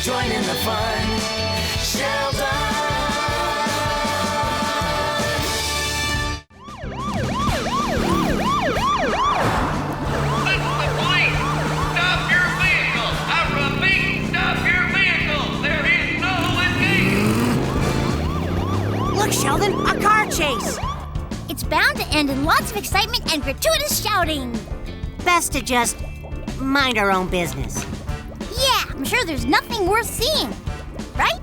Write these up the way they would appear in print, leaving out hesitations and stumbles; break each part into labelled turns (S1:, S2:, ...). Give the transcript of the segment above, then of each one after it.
S1: join in the fun. Shelldon.
S2: Look, Shelldon, a car chase.
S3: It's bound to end in lots of excitement and gratuitous shouting.
S2: Best to just mind our own business.
S3: Yeah, I'm sure there's nothing worth seeing, right?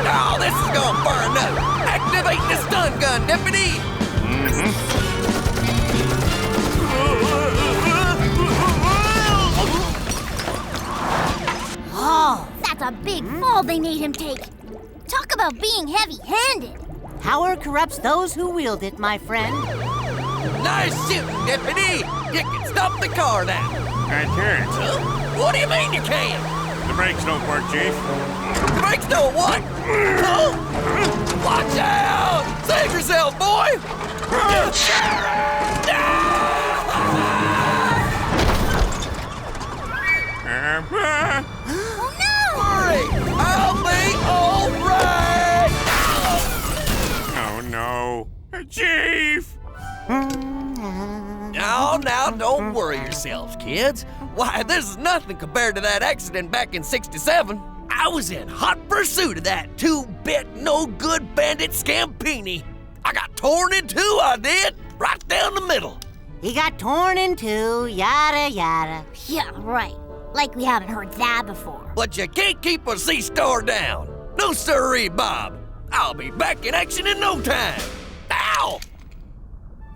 S4: Oh, this is going far enough. Activate the stun gun, deputy.
S2: Oh,
S3: That's a big fall they made him take. Talk about being heavy-handed.
S2: power corrupts those who wield it, my friend.
S4: Nice shooting, deputy. You can stop the car now.
S5: I can't.
S4: Huh? What do you mean you can't?
S5: The brakes don't work, Chief.
S4: The brakes don't what? Huh? Watch out! Save yourself, boy!
S3: Oh, no!
S4: Hurry! I'll be all right!
S5: Oh, no. Chief!
S4: Now, don't worry yourselves, kids. Why, this is nothing compared to that accident back in '67. I was in hot pursuit of that two-bit no-good bandit Scampini. I got torn in two, I did, right down the middle.
S2: He got torn in two, yada, yada.
S3: Yeah, right. Like we haven't heard that before.
S4: But you can't keep a sea star down. No sirree, Bob. I'll be back in action in no time. Ow!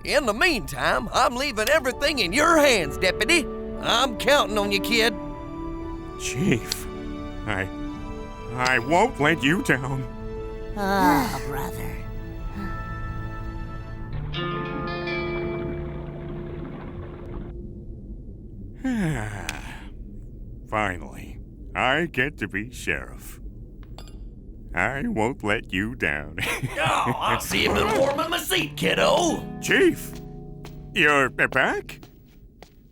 S4: In the meantime, I'm leaving everything in your hands, Deputy. I'm counting on you, kid.
S5: Chief, I won't let you down.
S2: Oh, brother.
S5: Finally, I get to be sheriff. I won't let you down.
S4: Oh, I'll see you been warming my seat, kiddo.
S5: Chief, you're back?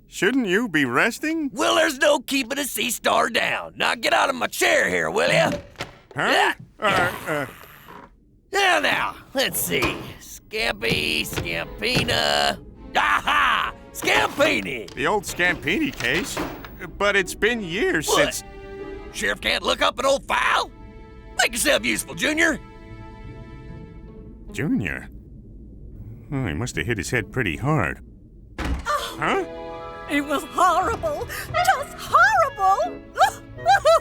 S5: Shouldn't you be resting?
S4: Well, there's no keeping a sea star down. Now get out of my chair here, will ya?
S5: Huh?
S4: Now, let's see. Scampina. Aha! Scampini!
S5: The old Scampini case. But it's been years
S4: What?
S5: since...
S4: Sheriff can't look up an old file? Make yourself useful, Junior.
S5: Junior? Oh, he must have hit his head pretty hard. Huh?
S6: It was horrible! Just horrible!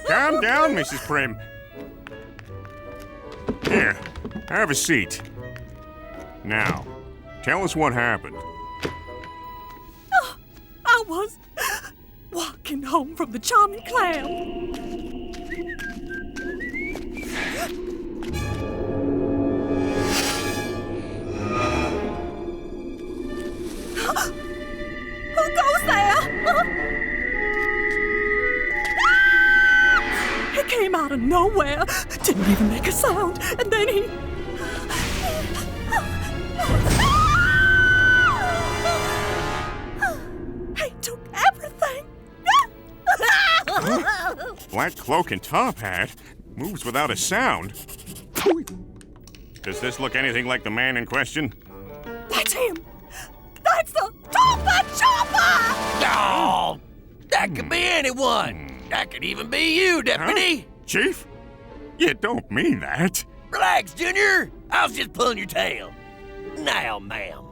S5: Calm down, Mrs. Prim. Here, have a seat. Now, tell us what happened.
S6: I was walking home from the Charming Clam. Who goes there? He came out of nowhere, didn't even make a sound, and then he... He took everything.
S5: Black cloak and top hat? Moves without a sound? Does this look anything like the man in question?
S6: That's him. That's the Topper Chopper!
S4: Oh, that could be anyone. That could even be you, Deputy.
S5: Huh? Chief? You don't mean that.
S4: Relax, Junior. I was just pulling your tail. Now, ma'am,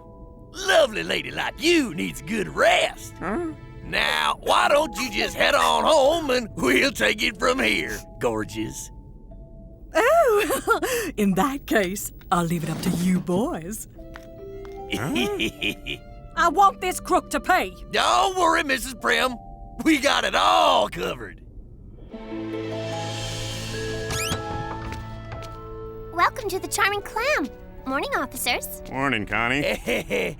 S4: lovely lady like you needs good rest.
S5: Huh?
S4: Now, why don't you just head on home and we'll take it from here, gorgeous.
S6: Oh, in that case, I'll leave it up to you boys. I want this crook to pay.
S4: Don't worry, Mrs. Prim. We got it all covered.
S3: Welcome to the Charming Clam. Morning, officers.
S5: Morning, Connie.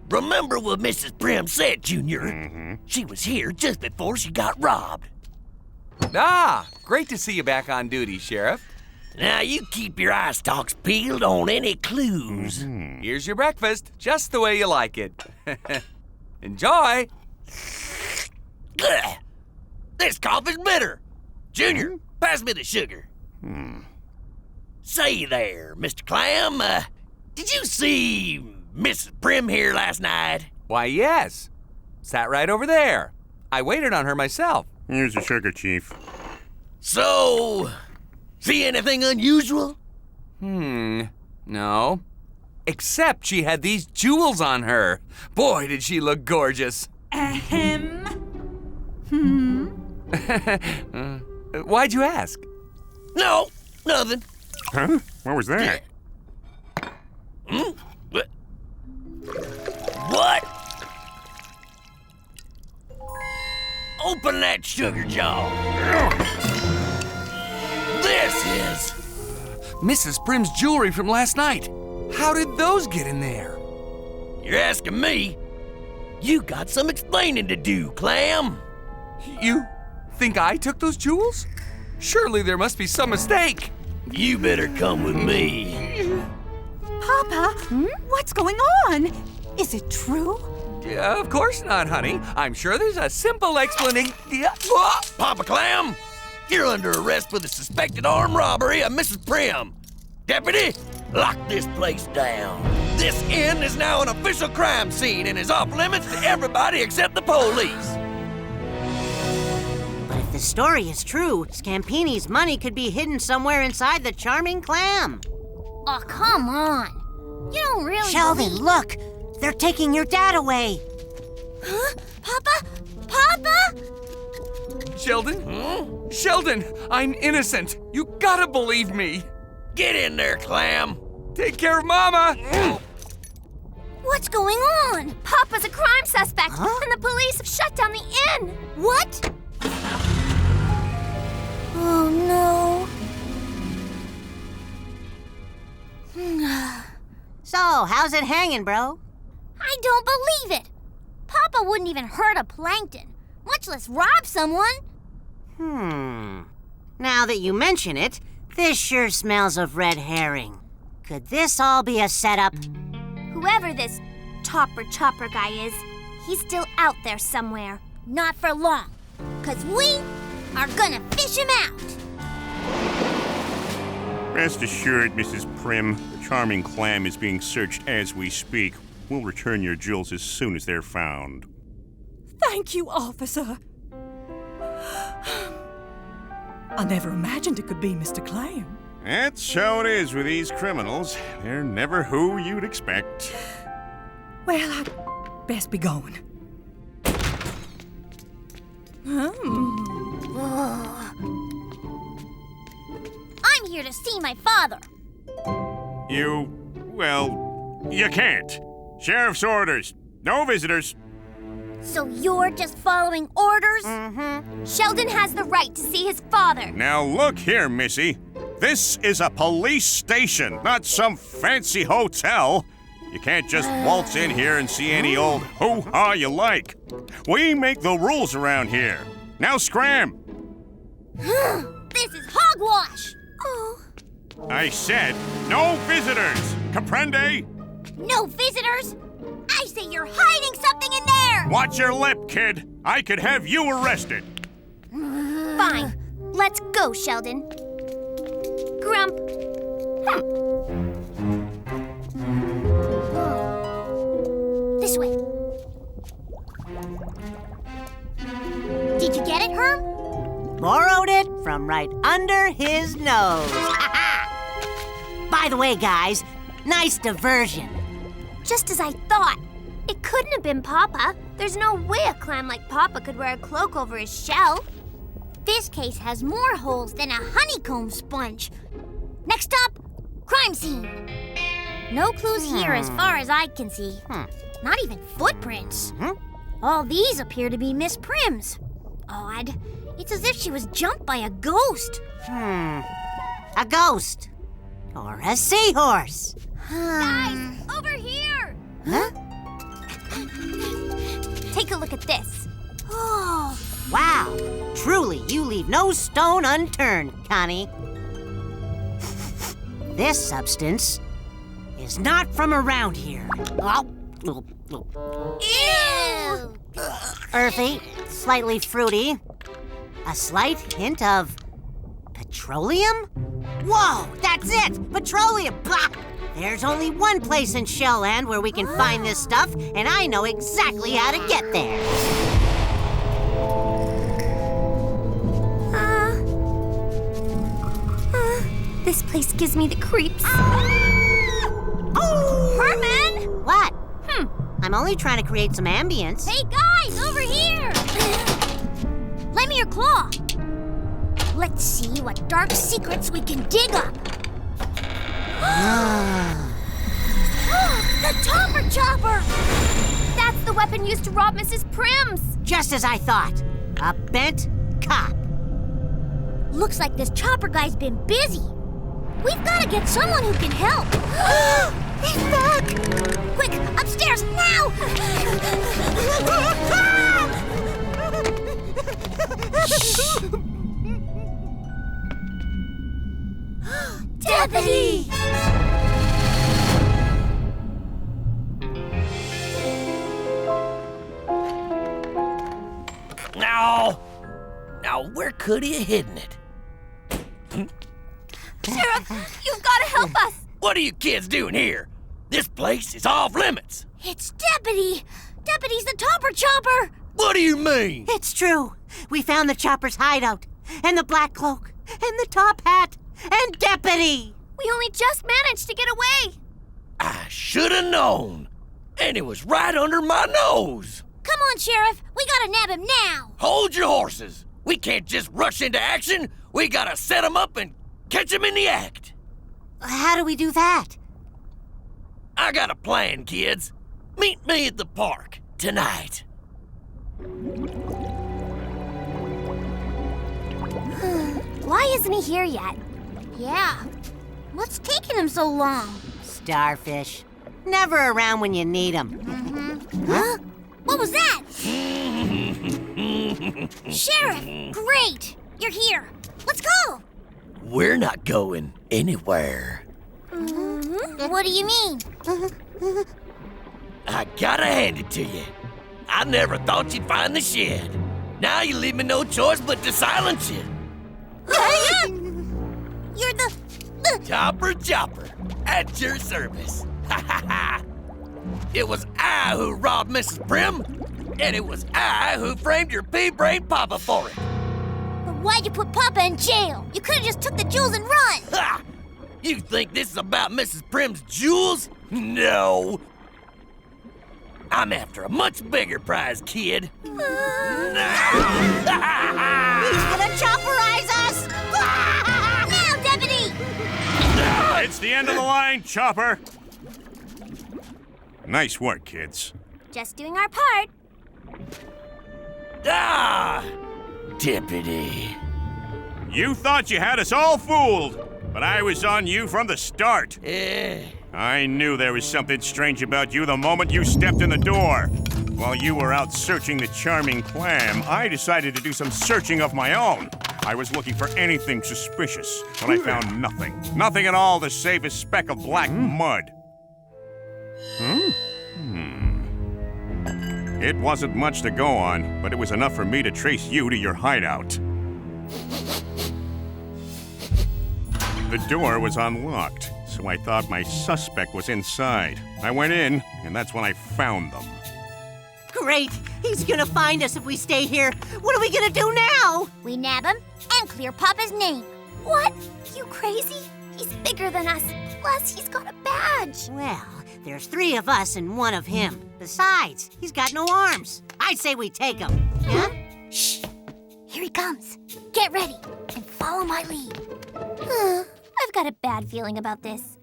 S4: Remember what Mrs. Prim said, Junior? She was here just before she got robbed.
S7: Ah, great to see you back on duty, Sheriff.
S4: Now, you keep your eye stalks peeled on any clues.
S7: Here's your breakfast, just the way you like it. Enjoy.
S4: Ugh. This coffee's bitter. Junior, pass me the sugar. Say there, Mr. Clam, did you see Mrs. Prim here last night?
S7: Why, yes. Sat right over there. I waited on her myself.
S5: Here's the sugar, Chief.
S4: So, see anything unusual?
S7: No. Except she had these jewels on her. Boy, did she look gorgeous.
S6: Ahem.
S7: Why'd you ask?
S4: No, nothing.
S5: Huh? What was that?
S4: What? Open that sugar jar. This is...
S7: Mrs. Prim's jewelry from last night. How did those get in there?
S4: You're asking me? You got some explaining to do, Clam.
S7: You think I took those jewels? Surely there must be some mistake.
S4: You better come with me.
S6: Papa, what's going on? Is it true?
S7: Yeah, of course not, honey. I'm sure there's a simple explanation.
S4: Papa Clam, you're under arrest for the suspected armed robbery of Mrs. Prim. Deputy, lock this place down. This inn is now an official crime scene and is off limits to everybody except the police.
S2: But if the story is true, Scampini's money could be hidden somewhere inside the charming clam.
S3: Oh, come on. You don't really
S2: Sheldon,
S3: believe...
S2: look! They're taking your dad away.
S3: Huh? Papa? Papa?
S7: Sheldon? Sheldon, I'm innocent. You gotta believe me.
S4: Get in there, Clam.
S7: Take care of Mama.
S3: What's going on? Papa's a crime suspect, and the police have shut down the inn. What? Oh, no.
S2: So, how's it hanging, bro?
S3: I don't believe it. Papa wouldn't even hurt a plankton, much less rob someone.
S2: Now that you mention it, this sure smells of red herring. Could this all be a setup?
S3: Whoever this Topper Chopper guy is, he's still out there somewhere. Not for long, 'cause we are gonna fish him out.
S5: Rest assured, Mrs. Prim, the charming clam is being searched as we speak. We'll return your jewels as soon as they're found.
S6: Thank you, officer. I never imagined it could be Mr. Clam.
S5: That's how it is with these criminals. They're never who you'd expect.
S6: Well, I'd best be going.
S3: I'm here to see my father.
S5: You can't. Sheriff's orders. No visitors.
S3: So you're just following orders? Sheldon has the right to see his father.
S5: Now look here, Missy. This is a police station, not some fancy hotel. You can't just waltz in here and see any old hoo-ha you like. We make the rules around here. Now scram.
S3: This is hogwash. Oh.
S5: I said no visitors. Comprende?
S3: No visitors? I say you're hiding something in there!
S5: Watch your lip, kid. I could have you arrested.
S3: Fine. Let's go, Sheldon. Grump. This way. Did you get it, Herm?
S2: Borrowed it from right under his nose. By the way, guys, nice diversion.
S3: Just as I thought. It couldn't have been Papa. There's no way a clam like Papa could wear a cloak over his shell. This case has more holes than a honeycomb sponge. Next up, crime scene. No clues here as far as I can see. Not even footprints. All these appear to be Miss Prim's. Odd. It's as if she was jumped by a ghost.
S2: A ghost. Or a seahorse.
S3: Guys, over here!
S2: Huh?
S3: Take a look at this. Oh,
S2: Wow. Truly, you leave no stone unturned, Connie. This substance is not from around here.
S3: ew!
S2: Earthy, slightly fruity, a slight hint of petroleum? Whoa, that's it! Petroleum! Bah! There's only one place in Shelldon where we can find this stuff, and I know exactly how to get there.
S3: This place gives me the creeps.
S2: Oh!
S3: Herman!
S2: What? I'm only trying to create some ambience.
S3: Hey guys, over here! Lend me your claw. Let's see what dark secrets we can dig up. The Topper Chopper! That's the weapon used to rob Mrs. Prim's.
S2: Just as I thought. A bent cop.
S3: Looks like this chopper guy's been busy. We've got to get someone who can help. He's back! Quick, upstairs, now! Deputy!
S4: Now, where could he have hidden it?
S3: Sheriff, you've got to help us!
S4: What are you kids doing here? This place is off limits.
S3: It's Deputy! Deputy's the Topper Chopper!
S4: What do you mean?
S2: It's true. We found the chopper's hideout, and the black cloak, and the top hat, and Deputy!
S3: We only just managed to get away!
S4: I should have known. And it was right under my nose.
S3: Come on, Sheriff. We gotta nab him now.
S4: Hold your horses. We can't just rush into action. We gotta set him up and catch him in the act.
S2: How do we do that?
S4: I got a plan, kids. Meet me at the park tonight.
S3: Why isn't he here yet? Yeah. What's taking him so long?
S2: Starfish. Never around when you need them.
S3: Huh? What was that? Sheriff, great! You're here. Let's go!
S4: We're not going anywhere.
S3: What do you mean?
S4: I gotta hand it to you. I never thought you'd find the shed. Now you leave me no choice but to silence you.
S3: You're the...
S4: Chopper, at your service. Ha ha ha! It was I who robbed Mrs. Prim, and it was I who framed your pea-brain papa for it.
S3: But why'd you put Papa in jail? You could've just took the jewels and run!
S4: Ha! You think this is about Mrs. Prim's jewels? No. I'm after a much bigger prize, kid.
S2: He's gonna chopperize us!
S3: Now, Deputy!
S5: It's the end of the line, Chopper. Nice work, kids.
S3: Just doing our part.
S4: Ah! Deputy.
S5: You thought you had us all fooled, but I was on you from the start. I knew there was something strange about you the moment you stepped in the door. While you were out searching the charming clam, I decided to do some searching of my own. I was looking for anything suspicious, but I found nothing. Nothing at all to save a speck of black mud. It wasn't much to go on, but it was enough for me to trace you to your hideout. The door was unlocked, so I thought my suspect was inside. I went in, and that's when I found them.
S2: Great! He's gonna find us if we stay here. What are we gonna do now?
S3: We nab him and clear Papa's name. What? You crazy? He's bigger than us. Plus, he's got a badge.
S2: Well, there's 3 of us and 1 of him. Besides, he's got no arms. I'd say we take him. Yeah?
S3: Shh! Here he comes. Get ready and follow my lead. I've got a bad feeling about this.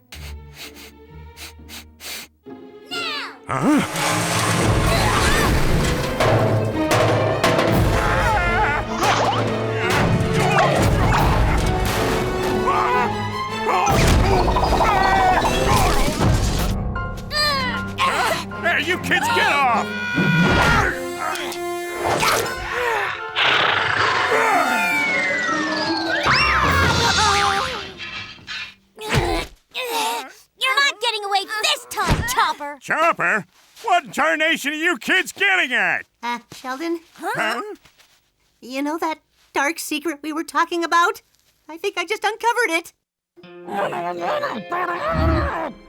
S3: Now!
S5: Hey, you kids, get off!
S3: You're not getting away this time, Chopper!
S5: Chopper? What in tarnation are you kids getting at?
S2: Sheldon?
S5: Huh?
S2: You know that dark secret we were talking about? I think I just uncovered it.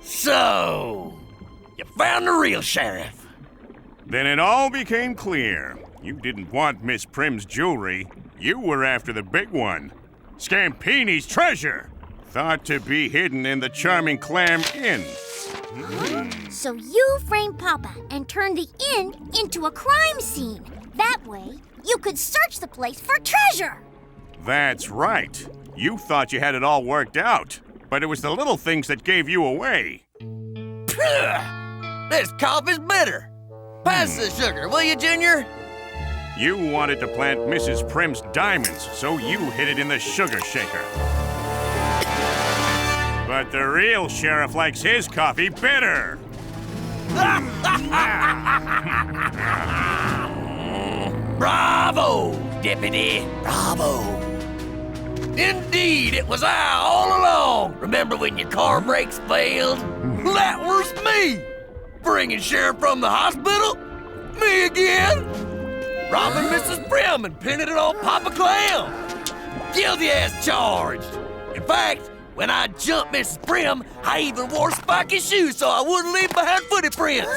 S4: So, you found the real sheriff.
S5: Then it all became clear. You didn't want Miss Prim's jewelry. You were after the big one. Scampini's treasure, thought to be hidden in the charming Clam Inn.
S3: So you framed Papa and turned the inn into a crime scene. That way, you could search the place for treasure.
S5: That's right. You thought you had it all worked out, but it was the little things that gave you away.
S4: This coffee's bitter. Pass the sugar, will you, Junior?
S5: You wanted to plant Mrs. Prim's diamonds, so you hid it in the sugar shaker. But the real sheriff likes his coffee bitter.
S4: Bravo, Deputy, bravo. Indeed, it was I all along. Remember when your car brakes failed? That was me. Bringing Sheriff from the hospital? Me again? Robbing Mrs. Prim and pinning it on Papa Clam. Guilty as charged. In fact, when I jumped Mrs. Prim, I even wore spiky shoes so I wouldn't leave behind footy prints.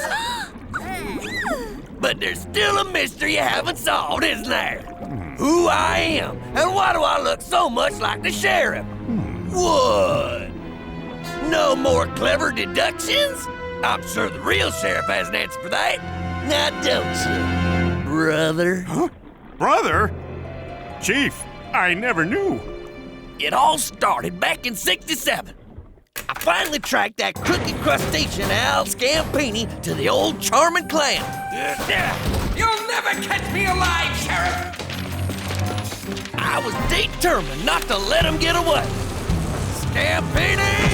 S4: But there's still a mystery you haven't solved, isn't there? Who I am, and why do I look so much like the sheriff? What? No more clever deductions? I'm sure the real sheriff has an answer for that. Now don't you, brother?
S5: Huh? Brother? Chief, I never knew.
S4: It all started back in '67. I finally tracked that crooked crustacean Al Scampini to the old charming Clam.
S1: You'll never catch me alive, Sheriff!
S4: I was determined not to let him get away. Scampini!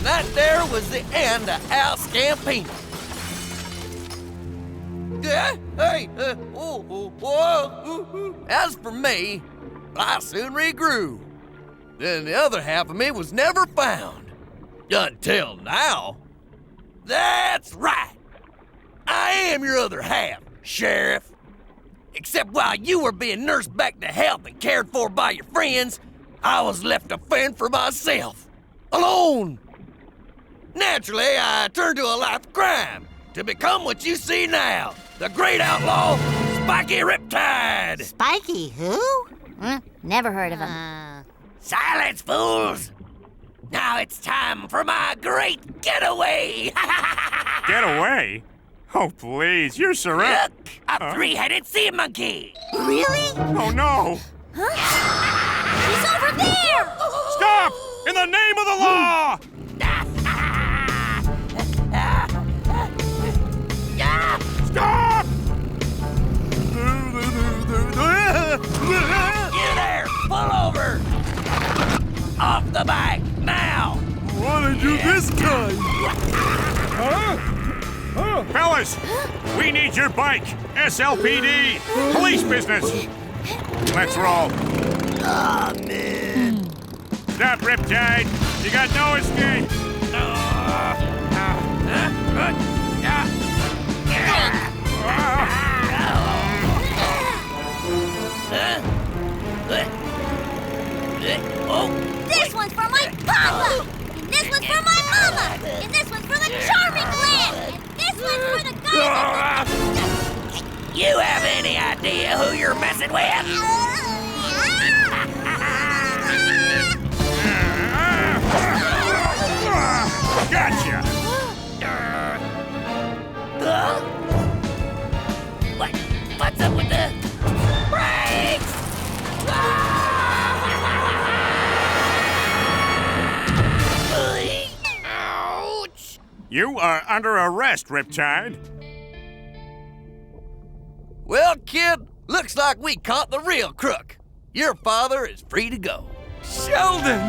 S4: That there was the end of Al Scampini. As for me, I soon regrew. Then the other half of me was never found. Until now. That's right. I am your other half, Sheriff. Except while you were being nursed back to health and cared for by your friends, I was left to fend for myself. Alone. Naturally, I turned to a life of crime to become what you see now, the great outlaw, Spiky Riptide.
S2: Spiky who?
S3: Never heard of him.
S4: Silence, fools! Now it's time for my great getaway!
S5: Get away? Oh, please, you're surrounded.
S4: Look, a three-headed sea monkey!
S2: Really?
S5: Oh, no!
S3: He's over there!
S5: Stop! In the name of the law! Stop!
S4: You there! Pull over! Off the bike, now!
S7: What did you this time?
S5: Fellas, we need your bike. SLPD. Police business. Let's roll.
S4: Oh, man.
S5: Stop, Riptide. You got no escape.
S3: This one's for my papa! And this one's for my mama! And this one's for the charming land! And this one's for the guys
S4: You have any idea who you're messing with?
S5: Gotcha.
S4: What's up with the brakes? Ouch!
S5: You are under arrest, Riptide.
S4: Well, kid, looks like we caught the real crook. Your father is free to go.
S7: Shelldon!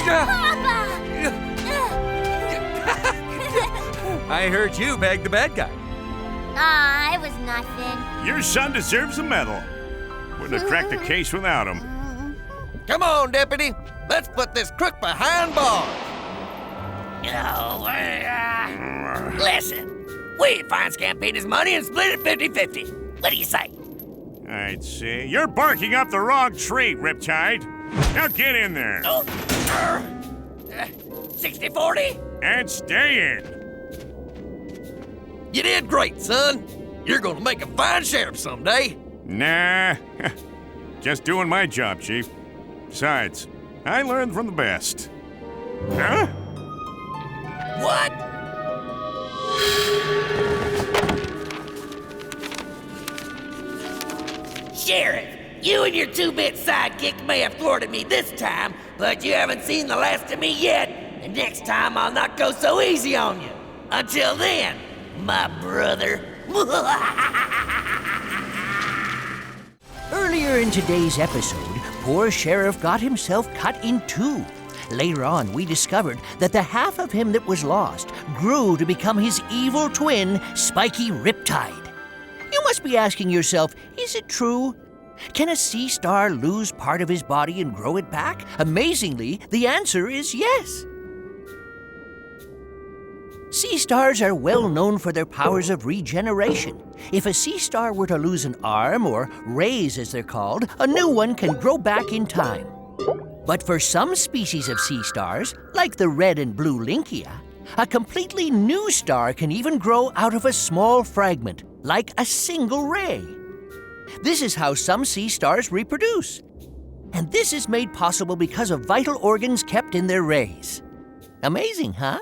S3: Papa!
S7: I heard you bag the bad guy.
S3: Aw, it was nothing.
S5: Your son deserves a medal. Wouldn't have cracked the case without him.
S4: Come on, deputy. Let's put this crook behind bars. Listen, we find Scampina's money and split it 50-50. What do you say?
S5: I'd say you're barking up the wrong tree, Riptide. Now get in there.
S4: 60-40?
S5: And stay in.
S4: You did great, son. You're gonna make a fine sheriff someday.
S5: Nah. Just doing my job, Chief. Besides, I learned from the best. Huh?
S4: What? Sheriff, you and your two-bit sidekick may have thwarted me this time, but you haven't seen the last of me yet, and next time I'll not go so easy on you. Until then, my brother.
S8: Earlier in today's episode, poor Sheriff got himself cut in two. Later on, we discovered that the half of him that was lost grew to become his evil twin, Spiky Riptide. You must be asking yourself, is it true? Can a sea star lose part of his body and grow it back? Amazingly, the answer is yes. Sea stars are well known for their powers of regeneration. If a sea star were to lose an arm, or rays as they're called, a new one can grow back in time. But for some species of sea stars, like the red and blue Linkia, a completely new star can even grow out of a small fragment, like a single ray. This is how some sea stars reproduce. And this is made possible because of vital organs kept in their rays. Amazing, huh?